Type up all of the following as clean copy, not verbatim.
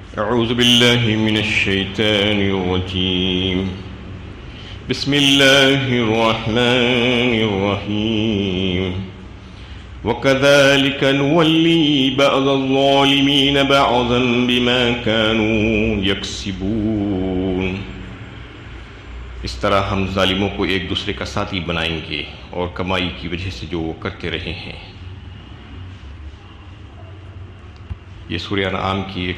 أعوذ بالله من الشيطان الرجيم بسم الله الرحمن الرحيم وكذلك نولي بعض الظالمين بعضا بما كانوا يكسبون. اس طرح ہم ظالموں کو ایک دوسرے کا ساتھی بنائیں گے اور کمائی کی وجہ سے جو وہ کرتے رہے ہیں. یہ سورہ انعام کی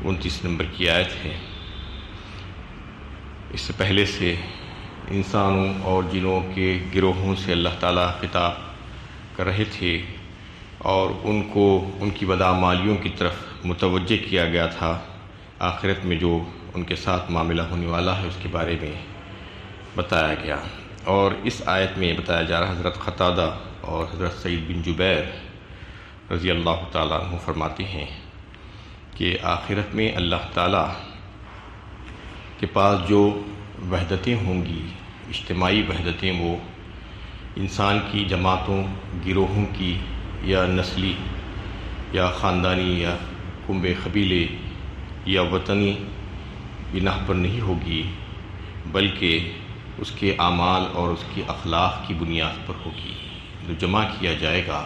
129 نمبر کی آیت ہے. اس سے پہلے سے انسانوں اور جنوں کے گروہوں سے اللہ تعالیٰ خطاب کر رہے تھے اور ان کو ان کی بدعمالیوں کی طرف متوجہ کیا گیا تھا. آخرت میں جو ان کے ساتھ معاملہ ہونے والا ہے اس کے بارے میں بتایا گیا. اور اس آیت میں بتایا جا رہا حضرت قتادہ اور حضرت سعید بن جبیر رضی اللہ تعالیٰ عنہ فرماتے ہیں کہ آخرت میں اللہ تعالیٰ کے پاس جو وحدتیں ہوں گی، اجتماعی وحدتیں، وہ انسان کی جماعتوں، گروہوں کی یا نسلی یا خاندانی یا کنبے قبیلے یا وطنی بنا پر نہیں ہوگی، بلکہ اس کے اعمال اور اس کے اخلاق کی بنیاد پر ہوگی. جو جمع کیا جائے گا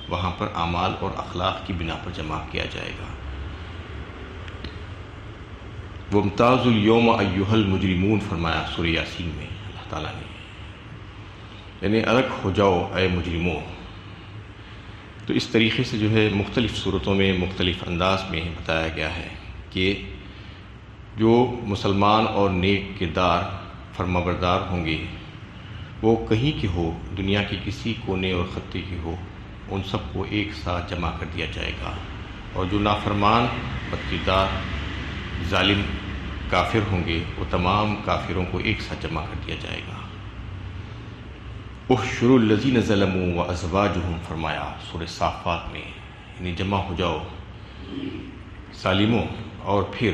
وہاں پر اعمال اور اخلاق کی بنا پر جمع کیا جائے گا. وَامْتَازُوا الْيَوْمَ أَيُّهَا الْمُجْرِمُونَ فرمایا سورہ یاسین میں اللہ تعالیٰ نے، یعنی الگ ہو جاؤ اے مجرموں. تو اس طریقے سے جو ہے مختلف صورتوں میں مختلف انداز میں بتایا گیا ہے کہ جو مسلمان اور نیک کردار فرمانبردار ہوں گے، وہ کہیں کے ہو، دنیا کے کسی کونے اور خطے کے ہو، ان سب کو ایک ساتھ جمع کر دیا جائے گا. اور جو نافرمان، بدکردار، ظالم کافر ہوں گے، وہ تمام کافروں کو ایک ساتھ جمع کر دیا جائے گا. احشروا الذین ظلموا وازواجہم فرمایا سورہ صافات میں، یعنی جمع ہو جاؤ ظالموں اور پھر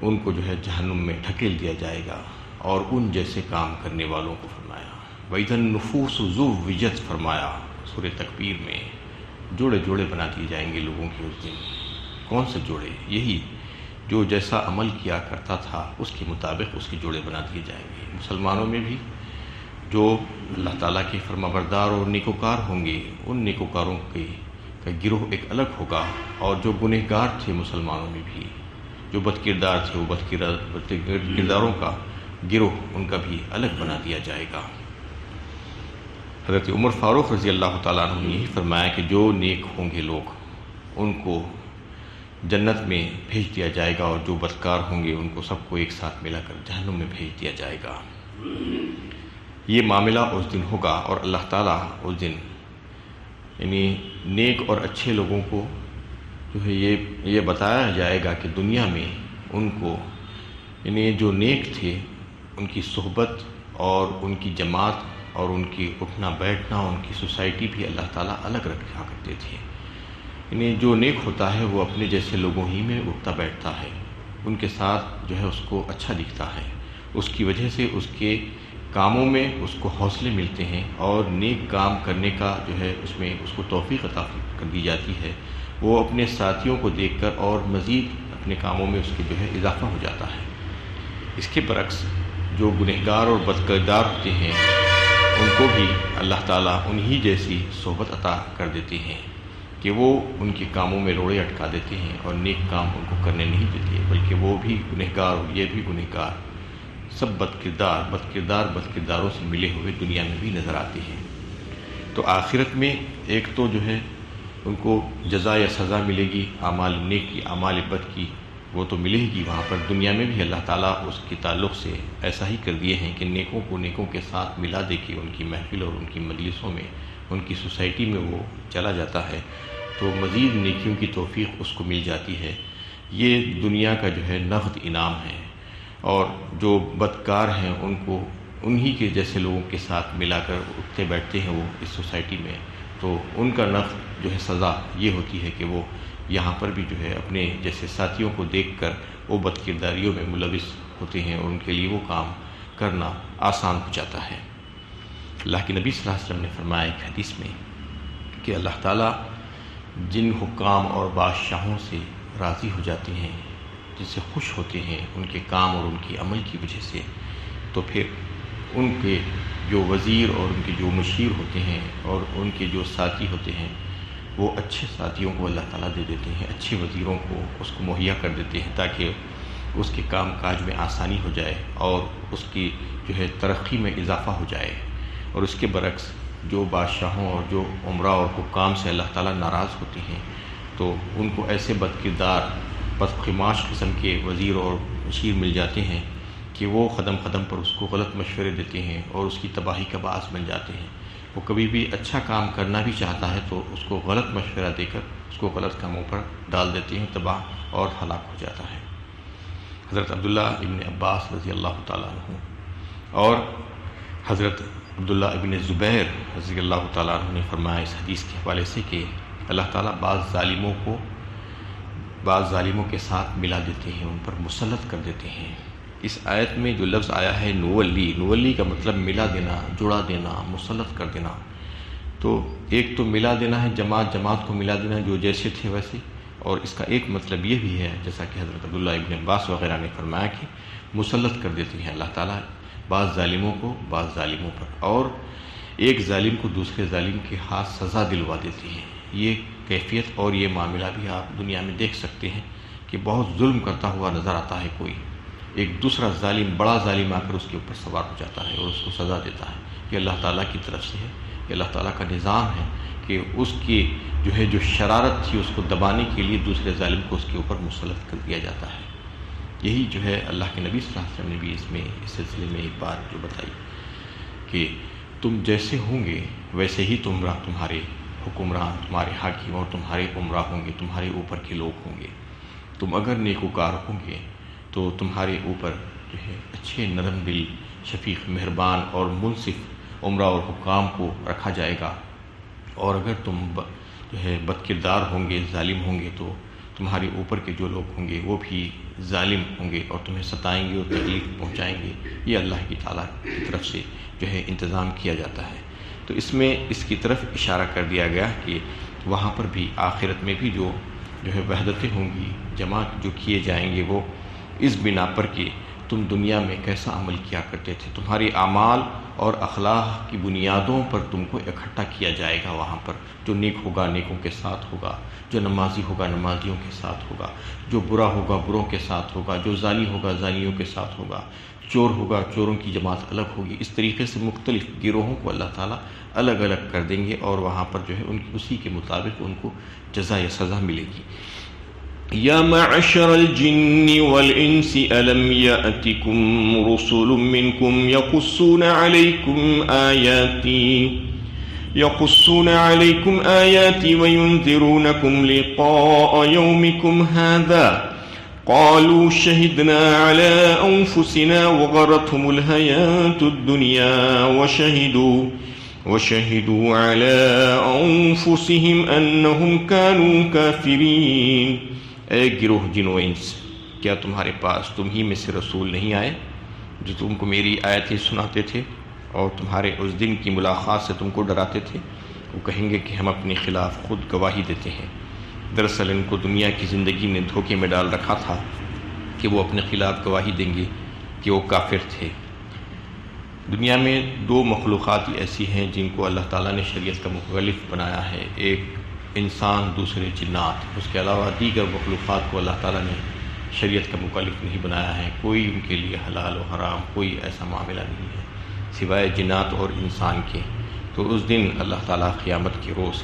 ان کو جو ہے جہنم میں ڈھکیل دیا جائے گا اور ان جیسے کام کرنے والوں کو فرمایا. وَإِذَا النُّفُوسُ زُوِّجَتْ فرمایا سورہ تکبیر میں، جوڑے جوڑے بنا دیے جائیں گے لوگوں کے اس دن. کون سے جوڑے؟ یہی جو جیسا عمل کیا کرتا تھا اس کے مطابق اس کے جوڑے بنا دیے جائیں گے. مسلمانوں میں بھی جو اللہ تعالیٰ کے فرمانبردار اور نیکوکار ہوں گے، ان نیکوکاروں کا گروہ ایک الگ ہوگا، اور جو گنہگار تھے مسلمانوں میں بھی، جو بد کردار تھے، وہ بد کرداروں کا گروہ ان کا بھی الگ بنا دیا جائے گا. حضرت عمر فاروق رضی اللہ تعالیٰ عنہ نے یہی فرمایا کہ جو نیک ہوں گے لوگ ان کو جنت میں بھیج دیا جائے گا، اور جو بدکار ہوں گے ان کو سب کو ایک ساتھ ملا کر جہنم میں بھیج دیا جائے گا. یہ معاملہ اس دن ہوگا، اور اللہ تعالیٰ اس دن یعنی نیک اور اچھے لوگوں کو جو ہے یہ بتایا جائے گا کہ دنیا میں ان کو، یعنی جو نیک تھے ان کی صحبت اور ان کی جماعت اور ان کی اٹھنا بیٹھنا، ان کی سوسائٹی بھی اللہ تعالیٰ الگ رکھا کرتے تھے. یعنی جو نیک ہوتا ہے وہ اپنے جیسے لوگوں ہی میں اٹھتا بیٹھتا ہے، ان کے ساتھ جو ہے اس کو اچھا دکھتا ہے، اس کی وجہ سے اس کے کاموں میں اس کو حوصلے ملتے ہیں، اور نیک کام کرنے کا جو ہے اس میں اس کو توفیق عطا کر دی جاتی ہے. وہ اپنے ساتھیوں کو دیکھ کر اور مزید اپنے کاموں میں اس کے جو ہے اضافہ ہو جاتا ہے. اس کے برعکس جو گنہگار اور بدکردار ہوتے ہیں ان کو بھی اللہ تعالیٰ انہی جیسی صحبت عطا کر دیتے ہیں کہ وہ ان کے کاموں میں روڑے اٹکا دیتے ہیں اور نیک کام ان کو کرنے نہیں دیتے، بلکہ وہ بھی گنہگار اور یہ بھی گنہگار، سب بدکرداروں سے ملے ہوئے دنیا میں بھی نظر آتے ہیں. تو آخرت میں ایک تو جو ہے ان کو جزا یا سزا ملے گی اعمال نیک کی، اعمال بد کی وہ تو ملے گی وہاں پر. دنیا میں بھی اللہ تعالیٰ اس کے تعلق سے ایسا ہی کر دیے ہیں کہ نیکوں کو نیکوں کے ساتھ ملا دے کے ان کی محفل اور ان کی مجلسوں میں، ان کی سوسائٹی میں وہ چلا جاتا ہے تو مزید نیکیوں کی توفیق اس کو مل جاتی ہے. یہ دنیا کا جو ہے نقد انعام ہے. اور جو بدکار ہیں ان کو انہی کے جیسے لوگوں کے ساتھ ملا کر اٹھتے بیٹھتے ہیں وہ اس سوسائٹی میں، تو ان کا نقد جو ہے سزا یہ ہوتی ہے کہ وہ یہاں پر بھی جو ہے اپنے جیسے ساتھیوں کو دیکھ کر وہ بد کرداریوں میں ملوث ہوتے ہیں، اور ان کے لیے وہ کام کرنا آسان ہو جاتا ہے. اللہ کے نبی صلی اللہ علیہ وسلم نے فرمایا ایک حدیث میں کہ اللہ تعالیٰ جن حکام اور بادشاہوں سے راضی ہو جاتے ہیں جن سے خوش ہوتے ہیں ان کے کام اور ان کے عمل کی وجہ سے، تو پھر ان کے جو وزیر اور ان کے جو مشیر ہوتے ہیں اور ان کے جو ساتھی ہوتے ہیں، وہ اچھے ساتھیوں کو اللہ تعالیٰ دے دیتے ہیں، اچھے وزیروں کو اس کو مہیا کر دیتے ہیں، تاکہ اس کے کام کاج میں آسانی ہو جائے اور اس کی جو ہے ترقی میں اضافہ ہو جائے۔ اور اس کے برعکس جو بادشاہوں اور جو عمراء اور حکام سے اللہ تعالیٰ ناراض ہوتے ہیں، تو ان کو ایسے بد کردار، بدخماش قسم کے وزیر اور مشیر مل جاتے ہیں کہ وہ قدم قدم پر اس کو غلط مشورے دیتے ہیں اور اس کی تباہی کا باعث بن جاتے ہیں۔ وہ کبھی بھی اچھا کام کرنا بھی چاہتا ہے تو اس کو غلط مشورہ دے کر اس کو غلط کاموں پر ڈال دیتے ہیں، تباہ اور ہلاک ہو جاتا ہے۔ حضرت عبداللہ ابن عباس رضی اللہ تعالیٰ عنہ اور حضرت عبداللہ ابن زبیر رضی اللہ تعالیٰ عنہ نے فرمایا اس حدیث کے حوالے سے کہ اللہ تعالیٰ بعض ظالموں کے ساتھ ملا دیتے ہیں، ان پر مسلط کر دیتے ہیں۔ اس آیت میں جو لفظ آیا ہے نولی کا مطلب ملا دینا، جڑا دینا، مسلط کر دینا۔ تو ایک تو ملا دینا ہے، جماعت کو ملا دینا جو جیسے تھے ویسے، اور اس کا ایک مطلب یہ بھی ہے جیسا کہ حضرت عبداللہ ابن عباس وغیرہ نے فرمایا کہ مسلط کر دیتے ہیں اللہ تعالیٰ بعض ظالموں کو بعض ظالموں پر، اور ایک ظالم کو دوسرے ظالم کے ہاتھ سزا دلوا دیتے ہیں۔ یہ کیفیت اور یہ معاملہ بھی آپ دنیا میں دیکھ سکتے ہیں کہ بہت ظلم کرتا ہوا نظر آتا ہے کوئی، ایک دوسرا ظالم، بڑا ظالم آ کر اس کے اوپر سوار ہو جاتا ہے اور اس کو سزا دیتا ہے۔ یہ اللہ تعالیٰ کی طرف سے ہے، یہ اللہ تعالیٰ کا نظام ہے کہ اس کی جو شرارت تھی اس کو دبانے کے لیے دوسرے ظالم کو اس کے اوپر مسلط کر دیا جاتا ہے۔ یہی جو ہے اللہ کے نبی صلی اللہ علیہ وسلم نے بھی اس سلسلے میں ایک بات جو بتائی کہ تم جیسے ہوں گے ویسے ہی تمہارے حکمران، تمہارے حاکم اور تمہارے عمراء ہوں گے، تمہارے اوپر کے لوگ ہوں گے۔ تم اگر نیکوکار ہوں گے تو تمہارے اوپر جو ہے اچھے نرم دل، شفیق، مہربان اور منصف عمراء اور حکام کو رکھا جائے گا، اور اگر تم جو ہے بد کردار ہوں گے، ظالم ہوں گے، تو تمہارے اوپر کے جو لوگ ہوں گے وہ بھی ظالم ہوں گے اور تمہیں ستائیں گے اور تکلیف پہنچائیں گے۔ یہ اللہ کی تعالیٰ کی طرف سے جو ہے انتظام کیا جاتا ہے۔ تو اس میں اس کی طرف اشارہ کر دیا گیا کہ وہاں پر بھی آخرت میں بھی جو ہے وحدتیں ہوں گی، جمع جو کیے جائیں گے، وہ اس بنا پر کہ تم دنیا میں کیسا عمل کیا کرتے تھے، تمہارے اعمال اور اخلاق کی بنیادوں پر تم کو اکٹھا کیا جائے گا۔ وہاں پر جو نیک ہوگا نیکوں کے ساتھ ہوگا، جو نمازی ہوگا نمازیوں کے ساتھ ہوگا، جو برا ہوگا بروں کے ساتھ ہوگا، جو زانی ہوگا زانیوں کے ساتھ ہوگا، چور ہوگا چوروں کی جماعت الگ ہوگی۔ اس طریقے سے مختلف گروہوں کو اللہ تعالیٰ الگ الگ کر دیں گے اور وہاں پر جو ہے اسی کے مطابق ان کو جزا یا سزا ملے گی۔ یا معشر الجن والانس الم یأتکم رسل منکم یقصون علیکم آیاتی وینذرونکم لقاء یومکم هذا قالوا شهدنا على انفسنا وغرتهم الحیاة الدنیا وشهدوا على انفسهم انهم كانوا کافرین۔ اے گروہ جن و انس، کیا تمہارے پاس تم ہی میں سے رسول نہیں آئے جو تم کو میری آیتیں سناتے تھے اور تمہارے اس دن کی ملاقات سے تم کو ڈراتے تھے؟ وہ کہیں گے کہ ہم اپنے خلاف خود گواہی دیتے ہیں۔ دراصل ان کو دنیا کی زندگی نے دھوکے میں ڈال رکھا تھا کہ وہ اپنے خلاف گواہی دیں گے کہ وہ کافر تھے۔ دنیا میں دو مخلوقات ایسی ہیں جن کو اللہ تعالیٰ نے شریعت کا مخالف بنایا ہے، ایک انسان، دوسرے جنات۔ اس کے علاوہ دیگر مخلوقات کو اللہ تعالیٰ نے شریعت کا مخالف نہیں بنایا ہے، کوئی ان کے لیے حلال و حرام کوئی ایسا معاملہ نہیں ہے سوائے جنات اور انسان کے۔ تو اس دن اللہ تعالیٰ قیامت کے روز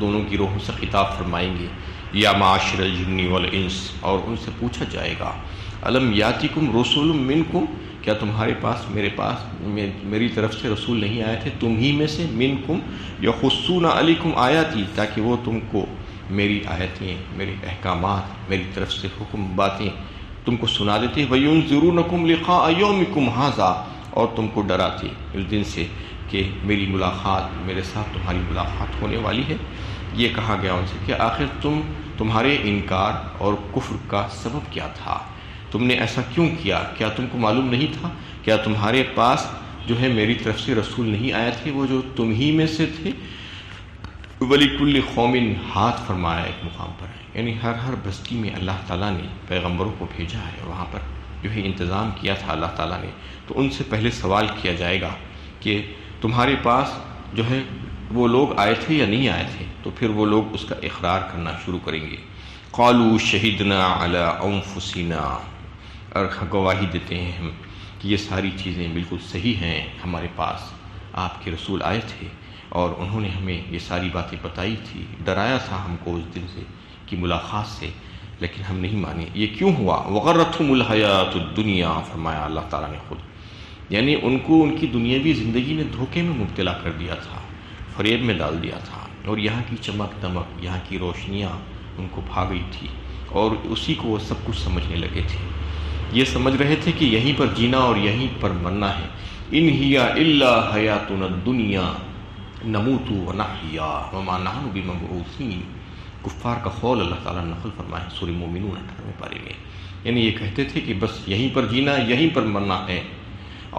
دونوں گروہوں سے خطاب فرمائیں گے، یا معاشر الجن والانس، اور ان سے پوچھا جائے گا الم یاتکم رسول منکم، کیا تمہارے پاس میری طرف سے رسول نہیں آئے تھے تم ہی میں سے، منکم یقصون علیکم آیاتی، تاکہ وہ تم کو میری آیتیں، میرے احکامات، میری طرف سے حکم باتیں تم کو سنا دیتے، وینذرونکم لقاء یومکم ھذا، اور تم کو ڈراتے اس دن سے کہ میری ملاقات، میرے ساتھ تمہاری ملاقات ہونے والی ہے۔ یہ کہا گیا ان سے کہ آخر تمہارے انکار اور کفر کا سبب کیا تھا؟ تم نے ایسا کیوں کیا؟ کیا تم کو معلوم نہیں تھا؟ کیا تمہارے پاس جو ہے میری طرف سے رسول نہیں آئے تھے وہ جو تم ہی میں سے تھے؟ وَلِكُلِّ قَوْمٍ ہاتھ فرمایا ایک مقام پر ہے، یعنی ہر بستی میں اللہ تعالیٰ نے پیغمبروں کو بھیجا ہے، اور وہاں پر جو ہے انتظام کیا تھا اللہ تعالیٰ نے. تو ان سے پہلے سوال کیا جائے گا کہ تمہارے پاس جو ہے وہ لوگ آئے تھے یا نہیں آئے تھے، تو پھر وہ لوگ اس کا اقرار کرنا شروع کریں گے. قالوا شہدنا علی انفسنا، اور گواہی دیتے ہیں ہم کہ یہ ساری چیزیں بالکل صحیح ہیں، ہمارے پاس آپ کے رسول آئے تھے اور انہوں نے ہمیں یہ ساری باتیں بتائی تھی، ڈرایا تھا ہم کو اس دن سے کی ملاقات سے، لیکن ہم نہیں مانے. یہ کیوں ہوا؟ وغرتہم الحیات الدنیا، فرمایا اللہ تعالیٰ نے خود، یعنی ان کو ان کی دنیاوی زندگی نے دھوکے میں مبتلا کر دیا تھا، فریب میں ڈال دیا تھا، اور یہاں کی چمک دمک، یہاں کی روشنیاں ان کو بھا گئی تھی، اور اسی کو وہ سب کچھ سمجھنے لگے تھے. یہ سمجھ رہے تھے کہ یہیں پر جینا اور یہیں پر مرنا ہے. ان ہی الا حیاتنا الدنیا نموت ونحیا وما نحن بمبعوثین، کفار کا قول اللہ تعالیٰ نے نقل فرمایا ہے سورہ مومنون 18ویں پارے میں. یعنی یہ کہتے تھے کہ بس یہیں پر جینا، یہیں پر مرنا ہے،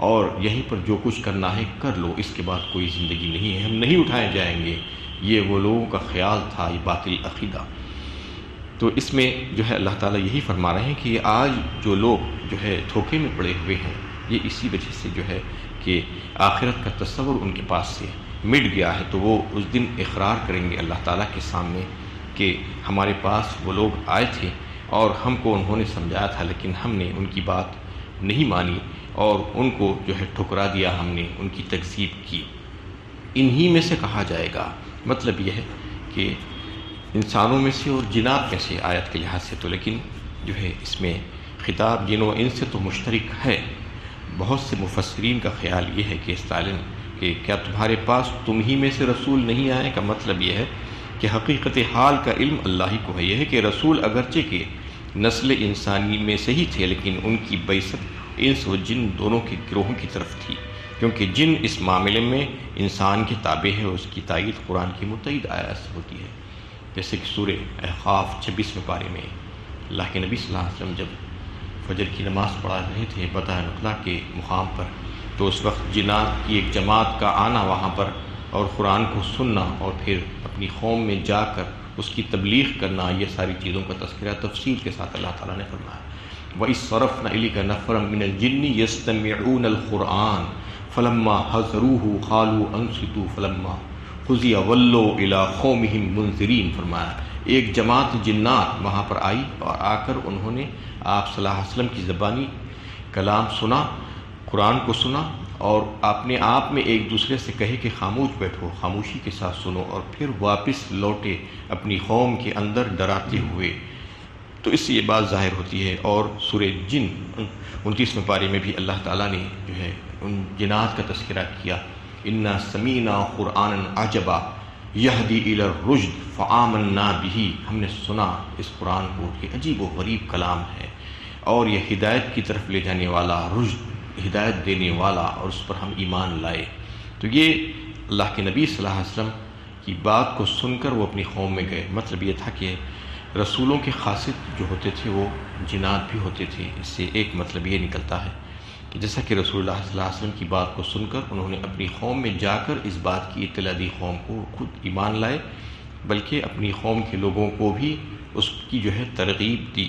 اور یہیں پر جو کچھ کرنا ہے کر لو، اس کے بعد کوئی زندگی نہیں ہے، ہم نہیں اٹھائے جائیں گے. یہ وہ لوگوں کا خیال تھا، یہ باطل عقیدہ. تو اس میں جو ہے اللہ تعالیٰ یہی فرما رہے ہیں کہ آج جو لوگ جو ہے دھوکے میں پڑے ہوئے ہیں، یہ اسی وجہ سے جو ہے کہ آخرت کا تصور ان کے پاس سے مٹ گیا ہے. تو وہ اس دن اقرار کریں گے اللہ تعالیٰ کے سامنے کہ ہمارے پاس وہ لوگ آئے تھے اور ہم کو انہوں نے سمجھایا تھا، لیکن ہم نے ان کی بات نہیں مانی اور ان کو جو ہے ٹھکرا دیا، ہم نے ان کی تکذیب کی. انہی میں سے کہا جائے گا، مطلب یہ ہے کہ انسانوں میں سے اور جنات میں سے آیت کے لحاظ سے، تو لیکن جو ہے اس میں خطاب جن و ان سے تو مشترک ہے. بہت سے مفسرین کا خیال یہ ہے کہ استعلن کہ کیا تمہارے پاس تم ہی میں سے رسول نہیں آئے، کا مطلب یہ ہے کہ حقیقت حال کا علم اللہ ہی کو ہے. یہ ہے کہ رسول اگرچہ کہ نسل انسانی میں سے ہی تھے، لیکن ان کی بعثت انس و جن دونوں کے گروہوں کی طرف تھی، کیونکہ جن اس معاملے میں انسان کے تابع ہے، اس کی تائید قرآن کی متعدد آیات سے ہوتی ہے. جیسے کہ سورہ احقاف 26ویں پارے میں اللہ کے نبی صلی اللہ علیہ وسلم جب فجر کی نماز پڑھا رہے تھے بطح نقلا کے مقام پر، تو اس وقت جنات کی ایک جماعت کا آنا وہاں پر اور قرآن کو سننا اور پھر اپنی قوم میں جا کر اس کی تبلیغ کرنا، یہ ساری چیزوں کا تذکرہ تفصیل کے ساتھ اللہ تعالیٰ نے فرمایا. وَإِذْ صَرَفْنَا إِلَيْكَ نَفَرًا مِنَ الْجِنِّ يَسْتَمِعُونَ الْقُرْآنَ فَلَمَّا حَضَرُوهُ قَالُوا أَنصِتُوا فَلَمَّا قُضِيَ وَلَّوْا إِلَىٰ قَوْمِهِمْ مُنذِرِينَ، فرمایا ایک جماعت جنات وہاں پر آئی اور آ کر انہوں نے آپ صلی اللہ علیہ وسلم کی زبانی کلام سنا، قرآن کو سنا، اور اپنے آپ میں ایک دوسرے سے کہے کہ خاموش بیٹھو، خاموشی کے ساتھ سنو، اور پھر واپس لوٹے اپنی قوم کے اندر ڈراتے ہوئے. تو اس سے یہ بات ظاہر ہوتی ہے. اور سورہ جن 29ویں پارے میں بھی اللہ تعالیٰ نے جو ہے ان جنات کا تذکرہ کیا. انا سمینا قرآنا عجبا یہدی الی الرشد فآمنا بہ، ہم نے سنا اس قرآن کو کہ عجیب و غریب کلام ہے اور یہ ہدایت کی طرف لے جانے والا، رشد ہدایت دینے والا، اور اس پر ہم ایمان لائے. تو یہ اللہ کے نبی صلی اللہ علیہ وسلم کی بات کو سن کر وہ اپنی قوم میں گئے. مطلب یہ تھا کہ رسولوں کے خاصیت جو ہوتے تھے وہ جنات بھی ہوتے تھے. اس سے ایک مطلب یہ نکلتا ہے کہ جیسا کہ رسول اللہ صلی اللہ علیہ وسلم کی بات کو سن کر انہوں نے اپنی قوم میں جا کر اس بات کی اطلاع دی، قوم کو خود ایمان لائے، بلکہ اپنی قوم کے لوگوں کو بھی اس کی جو ہے ترغیب دی.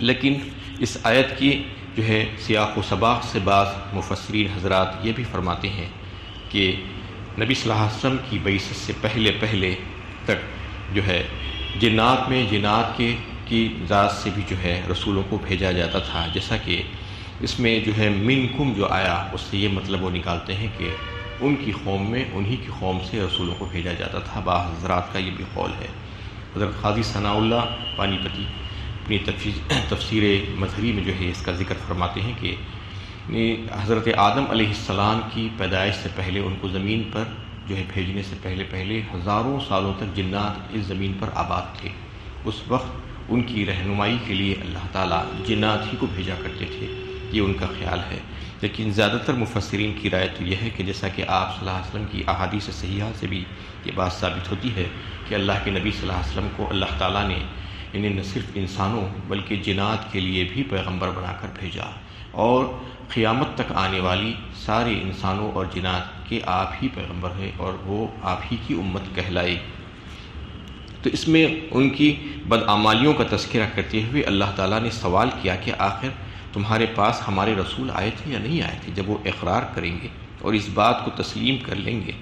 لیکن اس آیت کی جو ہے سیاق و سباق سے بعض مفسرین حضرات یہ بھی فرماتے ہیں کہ نبی صلی اللہ علیہ وسلم کی بعثت سے پہلے تک جو ہے جنات میں جنات کی ذات سے بھی جو ہے رسولوں کو بھیجا جاتا تھا. جیسا کہ اس میں جو ہے منکم جو آیا اس سے یہ مطلب وہ نکالتے ہیں کہ ان کی قوم میں انہی کی قوم سے رسولوں کو بھیجا جاتا تھا. بعض حضرات کا یہ بھی قول ہے. حضرت قاضی ثناء اللہ پانی پتی اپنی تفسیر مظہری میں جو ہے اس کا ذکر فرماتے ہیں کہ حضرت آدم علیہ السلام کی پیدائش سے پہلے ان کو زمین پر جو ہے بھیجنے سے پہلے ہزاروں سالوں تک جنات اس زمین پر آباد تھے. اس وقت ان کی رہنمائی کے لیے اللہ تعالیٰ جنات ہی کو بھیجا کرتے تھے. یہ ان کا خیال ہے. لیکن زیادہ تر مفسرین کی رائے تو یہ ہے کہ جیسا کہ آپ صلی اللہ علیہ وسلم کی احادیث صحیحہ سے بھی یہ بات ثابت ہوتی ہے کہ اللہ کے نبی صلی اللہ علیہ وسلم کو اللہ تعالیٰ نے انہیں نہ صرف انسانوں بلکہ جنات کے لیے بھی پیغمبر بنا کر بھیجا. اور قیامت تک آنے والی سارے انسانوں اور جنات کے آپ ہی پیغمبر ہیں اور وہ آپ ہی کی امت کہلائے۔ تو اس میں ان کی بدعمالیوں کا تذکرہ کرتے ہوئے اللہ تعالیٰ نے سوال کیا کہ آخر تمہارے پاس ہمارے رسول آئے تھے یا نہیں آئے تھے؟ جب وہ اقرار کریں گے اور اس بات کو تسلیم کر لیں گے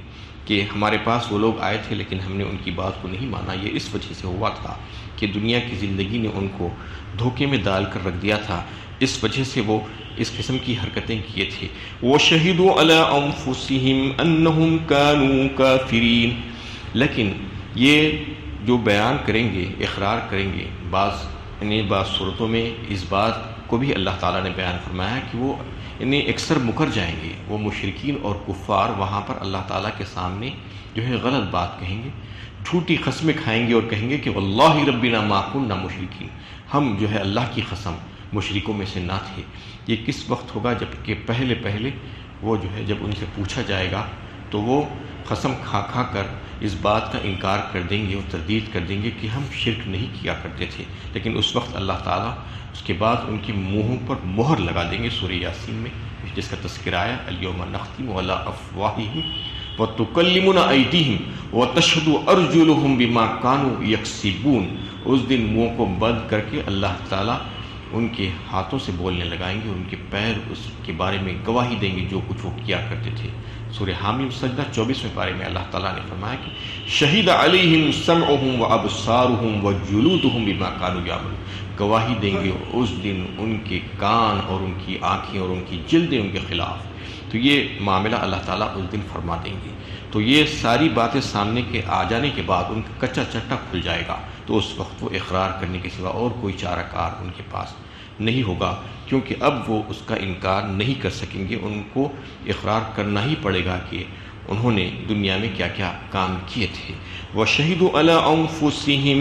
کہ ہمارے پاس وہ لوگ آئے تھے لیکن ہم نے ان کی بات کو نہیں مانا، یہ اس وجہ سے ہوا تھا کہ دنیا کی زندگی نے ان کو دھوکے میں ڈال کر رکھ دیا تھا، اس وجہ سے وہ اس قسم کی حرکتیں کیے تھے۔ وَشَهِدُوا عَلَىٰ أَنفُسِهِمْ أَنَّهُمْ كَانُوا كَافِرِينَ، لیکن یہ جو بیان کریں گے، اقرار کریں گے، بعض صورتوں میں اس بات کو بھی اللہ تعالیٰ نے بیان فرمایا کہ وہ اکثر مکر جائیں گے، وہ مشرکین اور کفار وہاں پر اللہ تعالیٰ کے سامنے جو ہے غلط بات کہیں گے، جھوٹی قسمیں کھائیں گے اور کہیں گے کہ واللہ ربنا ما کنا مشرکین، ہم جو ہے اللہ کی قسم مشرکوں میں سے نہ تھے۔ یہ کس وقت ہوگا؟ جب کہ پہلے وہ جو ہے جب ان سے پوچھا جائے گا تو وہ قسم کھا کر اس بات کا انکار کر دیں گے اور تردید کر دیں گے کہ ہم شرک نہیں کیا کرتے تھے، لیکن اس وقت اللہ تعالیٰ اس کے بعد ان کے منہوں پر مہر لگا دیں گے۔ سورہ یاسین میں جس کا تذکرہ آیا الیوم نختم علی افواہہم وتکلمنا ایدیہم وتشہد ارجلہم بما کانوا یکسبون، اس دن منہ کو بند کر کے اللہ تعالیٰ ان کے ہاتھوں سے بولنے لگائیں گے، ان کے پیر اس کے بارے میں گواہی دیں گے جو کچھ وہ کیا کرتے تھے۔ سورہ حامیم سجدہ 24ویں پارے میں اللہ تعالیٰ نے فرمایا کہ شہید علیہم سمعہم وابصارہم وجلودہم بما کانوا یعملون، گواہی دیں گے اس دن ان کے کان اور ان کی آنکھیں اور ان کی جلدیں ان کے خلاف۔ تو یہ معاملہ اللہ تعالیٰ اس دن فرما دیں گے۔ تو یہ ساری باتیں سامنے کے آ جانے کے بعد ان کا کچا چٹا کھل جائے گا، تو اس وقت وہ اقرار کرنے کے سوا اور کوئی چارہ کار ان کے پاس نہیں ہوگا، کیونکہ اب وہ اس کا انکار نہیں کر سکیں گے، ان کو اقرار کرنا ہی پڑے گا کہ انہوں نے دنیا میں کیا کیا کام کیے تھے۔ وَشَهِدُوا عَلَىٰ أَنفُسِهِمْ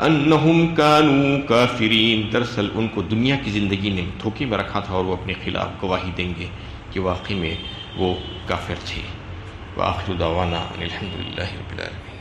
أَنَّهُمْ كَانُوا كَافِرِينَ، دراصل ان کو دنیا کی زندگی نے دھوکے میں رکھا تھا اور وہ اپنے خلاف گواہی دیں گے کہ واقعی میں وہ کافر تھے۔ وآخر دعوانا الحمد للہ رب العالمین۔